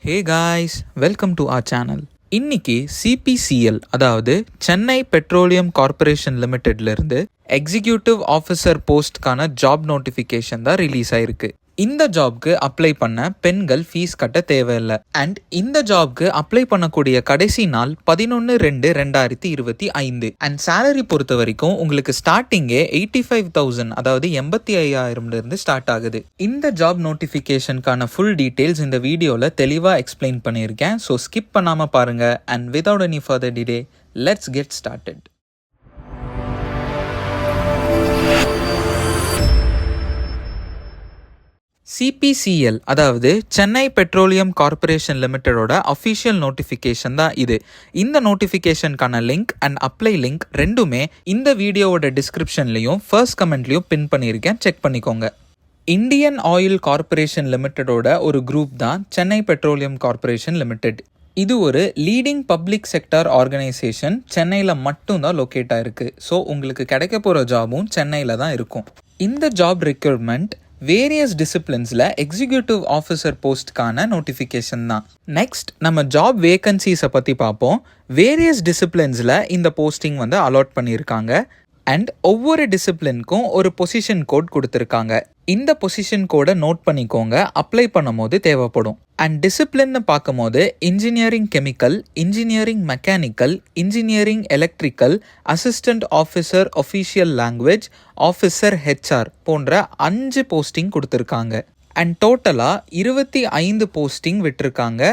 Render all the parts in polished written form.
Hey guys, welcome to our channel. இன்னைக்கு CPCL அதாவது Chennai petroleum corporation லிமிடெட்லேருந்து எக்ஸிக்யூட்டிவ் ஆஃபீஸர் போஸ்ட்கான ஜாப் நோட்டிஃபிகேஷன் தான் ரிலீஸ் ஆயிருக்கு. இந்த ஜாப்க்கு அப்ளை பண்ண பெண்கள் ஃபீஸ் கட்ட தேவையில்லை. அண்ட் இந்த ஜாப்க்கு அப்ளை பண்ணக்கூடிய கடைசி நாள் 11/2/2025. அண்ட் சேலரி பொறுத்த வரைக்கும் உங்களுக்கு ஸ்டார்டிங்கே 85,000 அதாவது 85,000 ஸ்டார்ட் ஆகுது. இந்த ஜாப் நோட்டிஃபிகேஷனுக்கான ஃபுல் டீட்டெயில்ஸ் இந்த வீடியோவில் தெளிவாக எக்ஸ்பிளைன் பண்ணியிருக்கேன். ஸோ ஸ்கிப் பண்ணாமல் பாருங்கள். And without any further delay, let's get started. CPCL அதாவது சென்னை பெட்ரோலியம் கார்ப்பரேஷன் லிமிடெடோட அஃபிஷியல் நோட்டிஃபிகேஷன் தான் இது. இந்த நோட்டிஃபிகேஷனுக்கான லிங்க் அண்ட் அப்ளை லிங்க் ரெண்டுமே இந்த வீடியோவோட டிஸ்கிரிப்ஷன்லையும் ஃபர்ஸ்ட் கமெண்ட்லையும் பின் பண்ணியிருக்கேன், செக் பண்ணிக்கோங்க. இந்தியன் ஆயில் கார்ப்பரேஷன் லிமிடெடோட ஒரு குரூப் தான் சென்னை பெட்ரோலியம் கார்ப்பரேஷன் லிமிடெட். இது ஒரு லீடிங் பப்ளிக் செக்டார் ஆர்கனைசேஷன். சென்னையில் மட்டும்தான் லொக்கேட் ஆயிருக்கு. ஸோ உங்களுக்கு கிடைக்க போகிற ஜாபும் சென்னையில் தான் இருக்கும். இந்த ஜாப் ரெக்ரூட்மெண்ட் வேரியஸ் டிசிப்ளின்ஸில் எக்ஸிக்யூட்டிவ் ஆஃபீஸர் போஸ்ட்கான நோட்டிஃபிகேஷன் தான். நெக்ஸ்ட் நம்ம ஜாப் வேகன்சிஸை பற்றி பார்ப்போம். வேரியஸ் டிசிப்ளின்ஸில் இந்த போஸ்டிங் அலாட் பண்ணியிருக்காங்க. அண்ட் ஒவ்வொரு டிசிப்ளினுக்கும் ஒரு பொசிஷன் கோட் கொடுத்துருக்காங்க. இந்த பொசிஷன் கோடை நோட் பண்ணிக்கோங்க, அப்ளை பண்ணும் போது தேவைப்படும். அண்ட் டிசிப்ளின்னு பார்க்கும்போது engineering chemical, engineering mechanical, engineering electrical, assistant officer official language, officer HR போன்ற 5 போஸ்டிங் கொடுத்துருக்காங்க. அண்ட் டோட்டலாக 25 போஸ்டிங் விட்டுருக்காங்க.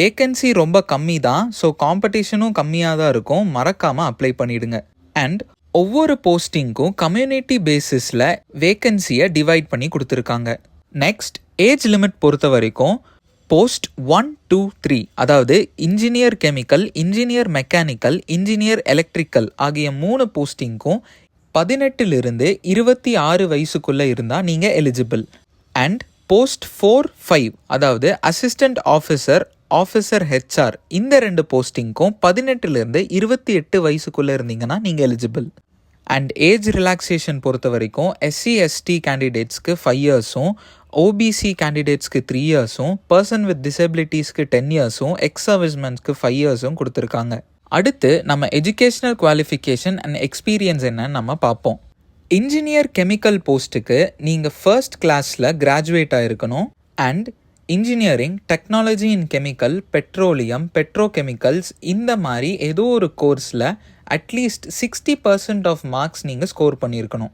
வேகன்சி ரொம்ப கம்மி தான். ஸோ காம்படிஷனும் கம்மியாக தான் இருக்கும். மறக்காமல் அப்ளை பண்ணிடுங்க. அண்ட் ஒவ்வொரு போஸ்டிங்க்கும் கம்யூனிட்டி பேசிஸில் வேகன்சியை டிவைட் பண்ணி கொடுத்துருக்காங்க. நெக்ஸ்ட் ஏஜ் லிமிட் பொறுத்த வரைக்கும் போஸ்ட் 1, 2, 3 அதாவது engineer chemical, engineer mechanical, engineer electrical ஆகிய 3 போஸ்டிங்க்கும் 18லிருந்து 26 வயசுக்குள்ளே இருந்தால் நீங்கள் எலிஜிபிள். அண்ட் போஸ்ட் 4, 5 அதாவது அசிஸ்டன்ட் ஆஃபீஸர், ஆஃபீஸர் ஹெச்ஆர் இந்த 2 போஸ்டிங்க்கும் 18லிருந்து 28 வயசுக்குள்ளே இருந்தீங்கன்னா நீங்கள் எலிஜிபிள். அண்ட் ஏஜ் ரிலாக்ஸேஷன் பொறுத்த வரைக்கும் SC/ST கேண்டிடேட்ஸ்க்கு 5 இயர்ஸும், OBC கேண்டிடேட்ஸ்க்கு 3 இயர்ஸும், பர்சன் வித் டிசபிலிட்டிஸ்க்கு 10 இயர்ஸும், எக்ஸ் சர்வீஸ்மென்ஸ்க்கு 5 இயர்ஸும் கொடுத்துருக்காங்க. அடுத்து நம்ம எஜுகேஷ்னல் குவாலிஃபிகேஷன் அண்ட் எக்ஸ்பீரியன்ஸ் என்னன்னு நம்ம பார்ப்போம். இன்ஜினியர் கெமிக்கல் போஸ்ட்டுக்கு நீங்கள் ஃபர்ஸ்ட் கிளாஸில் கிராஜுவேட் ஆகிருக்கணும். And engineering, technology in chemical, petroleum, petrochemicals இந்த மாதிரி ஏதோ ஒரு கோர்ஸில் அட்லீஸ்ட் 60% ஆஃப் மார்க்ஸ் நீங்கள் ஸ்கோர் பண்ணியிருக்கணும்.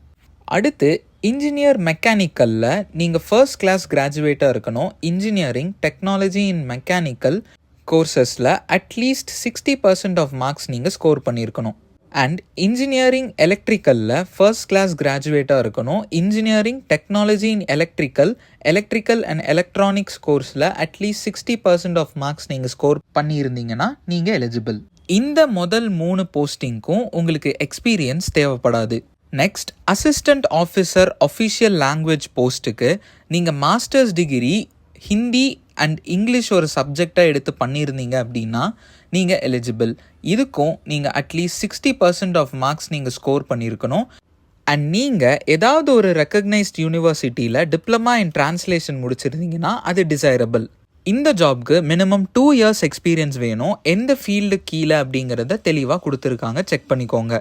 அடுத்து இன்ஜினியர் மெக்கானிக்கலில் நீங்கள் ஃபர்ஸ்ட் கிளாஸ் கிராஜுவேட்டாக இருக்கணும். இன்ஜினியரிங், டெக்னாலஜி இன் மெக்கானிக்கல் கோர்சஸில் அட்லீஸ்ட் 60% ஆஃப் மார்க்ஸ் நீங்கள் ஸ்கோர் பண்ணியிருக்கணும். அண்ட் இன்ஜினியரிங் எலக்ட்ரிக்கலில் ஃபர்ஸ்ட் கிளாஸ் கிராஜுவேட்டாக இருக்கணும். Engineering technology in electrical, electrical and electronics கோர்ஸில் அட்லீஸ்ட் 60% ஆஃப் மார்க்ஸ் நீங்கள் ஸ்கோர் பண்ணியிருந்தீங்கன்னா நீங்கள் எலிஜிபிள். இந்த முதல் 3 போஸ்டிங்க்கும் உங்களுக்கு எக்ஸ்பீரியன்ஸ் தேவைப்படாது. Next assistant officer official language போஸ்ட்டுக்கு நீங்கள் masters degree Hindi and English ஒரு சப்ஜெக்டாக எடுத்து பண்ணியிருந்தீங்க அப்படின்னா நீங்கள் எலிஜிபிள். இதுக்கும் நீங்கள் அட்லீஸ்ட் 60% ஆஃப் மார்க்ஸ் நீங்கள் ஸ்கோர் பண்ணியிருக்கணும். அண்ட் நீங்கள் ஏதாவது ஒரு ரெக்கக்னைஸ்ட் யூனிவர்சிட்டியில் டிப்ளமா இன் டிரான்ஸ்லேஷன் முடிச்சிருந்தீங்கன்னா அது டிசைரபிள். இந்த ஜாப்க்கு மினிமம் 2 இயர்ஸ் எக்ஸ்பீரியன்ஸ் வேணும். எந்த ஃபீல்டு கீழே அப்படிங்கிறத தெளிவாக கொடுத்துருக்காங்க, செக் பண்ணிக்கோங்க.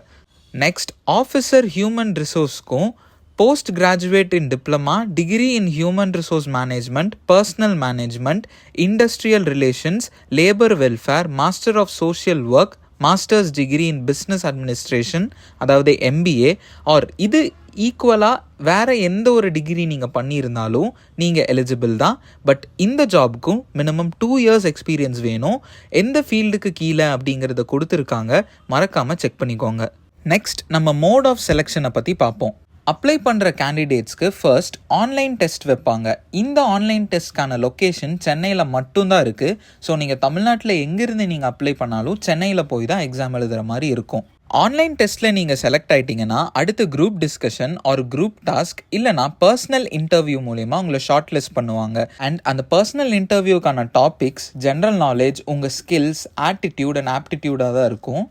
நெக்ஸ்ட் ஆஃபீஸர் ஹியூமன் ரிசோர்ஸ்க்கும் post graduate in diploma, degree in human resource management, personnel management, industrial relations, labour welfare, master of social work, masters degree in business administration அதாவது MBA or இது ஈக்குவலாக வேறு எந்த ஒரு டிகிரி நீங்கள் பண்ணியிருந்தாலும் நீங்கள் எலிஜிபிள் தான். பட் இந்த ஜாபுக்கும் மினிமம் 2 இயர்ஸ் எக்ஸ்பீரியன்ஸ் வேணும். எந்த ஃபீல்டுக்கு கீழே அப்படிங்கிறத கொடுத்துருக்காங்க, மறக்காமல் செக் பண்ணிக்கோங்க. நெக்ஸ்ட் நம்ம மோட் ஆஃப் செலெக்ஷனை பற்றி பார்ப்போம். அப்ளை பண்ணுற கேண்டிடேட்ஸ்க்கு ஃபர்ஸ்ட் ஆன்லைன் டெஸ்ட் வைப்பாங்க. இந்த ஆன்லைன் டெஸ்ட்கான லொக்கேஷன் சென்னையில் மட்டும்தான் இருக்குது. ஸோ நீங்கள் தமிழ்நாட்டில் எங்கேருந்து நீங்கள் அப்ளை பண்ணாலும் சென்னையில் போய் தான் எக்ஸாம் எழுதுகிற மாதிரி இருக்கும். ஆன்லைன் டெஸ்ட்டில் நீங்கள் செலக்ட் ஆகிட்டிங்கன்னா அடுத்து group discussion or group task இல்லைனா பர்சனல் இன்டர்வியூ மூலயமா உங்களை ஷார்ட் லிஸ்ட் பண்ணுவாங்க. அண்ட் அந்த பர்சனல் இன்டர்வியூக்கான டாபிக்ஸ் ஜென்ரல் நாலேஜ், உங்கள் ஸ்கில்ஸ், ஆட்டிடியூட் அண்ட் ஆப்டிடியூடாக தான் இருக்கும்.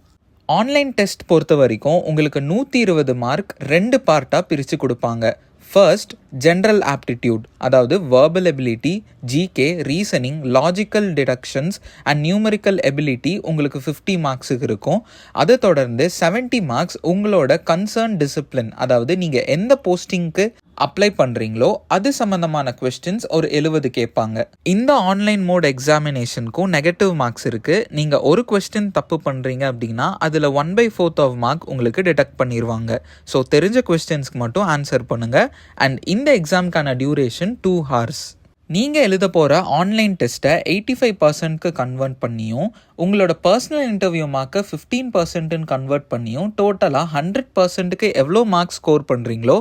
ஆன்லைன் டெஸ்ட் பொறுத்த வரைக்கும் உங்களுக்கு 120 மார்க் 2 பார்ட்டாக பிரித்து கொடுப்பாங்க. ஃபர்ஸ்ட் ஜென்ரல் ஆப்டிடியூட், அதாவது verbal ability, GK, reasoning, logical deductions and numerical ability உங்களுக்கு 50 மார்க்ஸுக்கு இருக்கும். அதை தொடர்ந்து 70 மார்க்ஸ் உங்களோட கன்சர்ன் டிசிப்ளின், அதாவது நீங்கள் எந்த போஸ்டிங்க்கு அப்ளை பண்ணுறீங்களோ அது சம்மந்தமான கொஸ்டின்ஸ் ஒரு 70 கேட்பாங்க. இந்த ஆன்லைன் மோட் எக்ஸாமினேஷனுக்கும் நெகட்டிவ் மார்க்ஸ் இருக்குது. நீங்கள் ஒரு கொஸ்டின் தப்பு பண்ணுறீங்க அப்படின்னா அதில் 1/4 ஆஃப் மார்க் உங்களுக்கு டிடெக்ட் பண்ணிடுவாங்க. ஸோ தெரிஞ்ச கொஸ்டின்ஸ்க்கு மட்டும் ஆன்சர் பண்ணுங்கள். அண்ட் இந்த எக்ஸாமுக்கான டியூரேஷன் 2 hours. நீங்கள் எழுத போகிற ஆன்லைன் டெஸ்ட்டை 85%க்கு கன்வெர்ட் பண்ணியும் உங்களோட பர்சனல் இன்டர்வியூ மார்க்கை 15%ன்னு கன்வெர்ட் பண்ணியும் டோட்டலாக 100%க்கு எவ்வளோ மார்க்ஸ் ஸ்கோர் பண்ணுறீங்களோ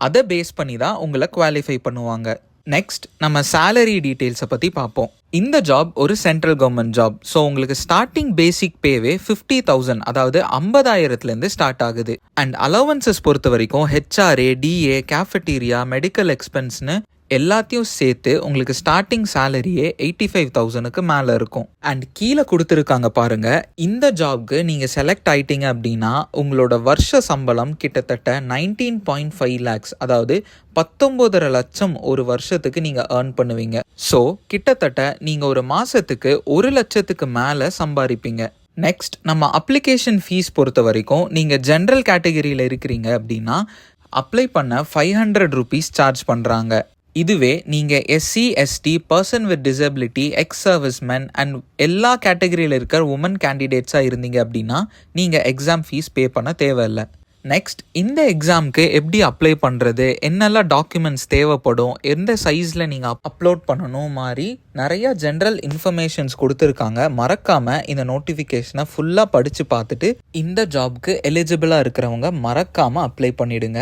அதை பேஸ் பண்ணி தான் உங்களை குவாலிஃபை பண்ணுவாங்க. நெக்ஸ்ட் நம்ம சேலரி டீட்டெயில்ஸை பற்றி பார்ப்போம். இந்த ஜாப் ஒரு சென்ட்ரல் கவர்மெண்ட் ஜாப். ஸோ உங்களுக்கு ஸ்டார்டிங் பேசிக் பேவே 50,000, அதாவது 50,000லேருந்து ஸ்டார்ட் ஆகுது. அண்ட் அலவன்சஸ் பொறுத்த வரைக்கும் ஹெச்ஆர்ஏ, டிஏ, கேஃபெட்டீரியா, மெடிக்கல் எக்ஸ்பென்ஸ்னு எல்லாத்தையும் சேர்த்து உங்களுக்கு ஸ்டார்டிங் சேலரியே 85,000க்கு மேலே இருக்கும். அண்ட் கீழே கொடுத்துருக்காங்க பாருங்க, இந்த ஜாப்க்கு நீங்கள் செலக்ட் ஆயிட்டீங்க அப்படின்னா உங்களோட வருஷ சம்பளம் கிட்டத்தட்ட 19.5 lakhs, அதாவது 19.5 லட்சம் ஒரு வருஷத்துக்கு நீங்கள் ஏர்ன் பண்ணுவீங்க. ஸோ கிட்டத்தட்ட நீங்கள் ஒரு மாதத்துக்கு 1 லட்சத்துக்கு மேலே சம்பாதிப்பீங்க. நெக்ஸ்ட் நம்ம அப்ளிகேஷன் ஃபீஸ் பொறுத்த வரைக்கும் நீங்கள் ஜென்ரல் கேட்டகரியில் இருக்கிறீங்க அப்படின்னா அப்ளை பண்ண 500 rupees சார்ஜ் பண்ணுறாங்க. இதுவே நீங்கள் SC, ST, person with disability, ex servicemen and எல்லா கேட்டகரியில் இருக்கிற உமன் கேண்டிடேட்ஸாக இருந்தீங்க அப்படின்னா நீங்கள் எக்ஸாம் ஃபீஸ் பே பண்ண தேவையில்லை. நெக்ஸ்ட் இந்த எக்ஸாமுக்கு எப்படி அப்ளை பண்ணுறது, என்னெல்லாம் டாக்குமெண்ட்ஸ் தேவைப்படும், எந்த சைஸில் நீங்கள் அப்லோட் பண்ணணும் மாதிரி நிறையா ஜென்ரல் இன்ஃபர்மேஷன்ஸ் கொடுத்துருக்காங்க. மறக்காமல் இந்த நோட்டிஃபிகேஷனை ஃபுல்லாக படித்து பார்த்துட்டு இந்த ஜாப்க்கு எலிஜிபிளாக இருக்கிறவங்க மறக்காமல் அப்ளை பண்ணிவிடுங்க.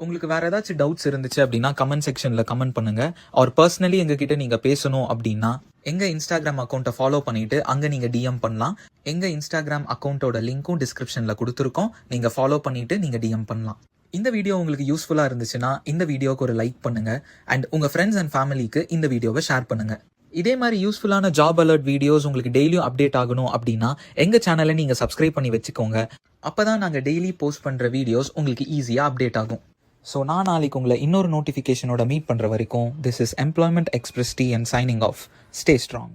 உங்களுக்கு வேறு ஏதாச்சும் டவுட்ஸ் இருந்துச்சு அப்படின்னா கமெண்ட் செக்ஷனில் கமெண்ட் பண்ணுங்கள். அவர் பர்சனலி எங்ககிட்ட நீங்கள் பேசணும் அப்படின்னா எங்கள் இன்ஸ்டாகிராம் அக்கௌண்ட்டை ஃபாலோ பண்ணிவிட்டு அங்கே நீங்கள் டிஎம் பண்ணலாம். எங்கள் இன்ஸ்டாகிராம் அக்கௌண்ட்டோட லிங்க்கும் டிஸ்கிரிப்ஷனில் கொடுத்துருக்கோம். நீங்கள் ஃபாலோ பண்ணிவிட்டு நீங்கள் டிஎம் பண்ணலாம். இந்த வீடியோ உங்களுக்கு யூஸ்ஃபுல்லாக இருந்துச்சுன்னா இந்த வீடியோக்கு ஒரு லைக் பண்ணுங்கள். அண்ட் உங்கள் ஃப்ரெண்ட்ஸ் அண்ட் ஃபேமிலிக்கு இந்த வீடியோவை ஷேர் பண்ணுங்கள். இதே மாதிரி யூஸ்ஃபுல்லான ஜாப் அலர்ட் வீடியோஸ் உங்களுக்கு டெய்லியும் அப்டேட் ஆகணும் அப்படின்னா எங்கள் சேனலை நீங்கள் சப்ஸ்கிரைப் பண்ணி வச்சுக்கோங்க. அப்போ தான் நாங்கள் டெய்லி போஸ்ட் பண்ணுற வீடியோஸ் உங்களுக்கு ஈஸியாக அப்டேட் ஆகும். ஸோ நான் நாளைக்கு உங்களை இன்னொரு நோட்டிஃபிகேஷனோட மீட் பண்ணுற வரைக்கும் this is Employment Express T and signing off. Stay strong.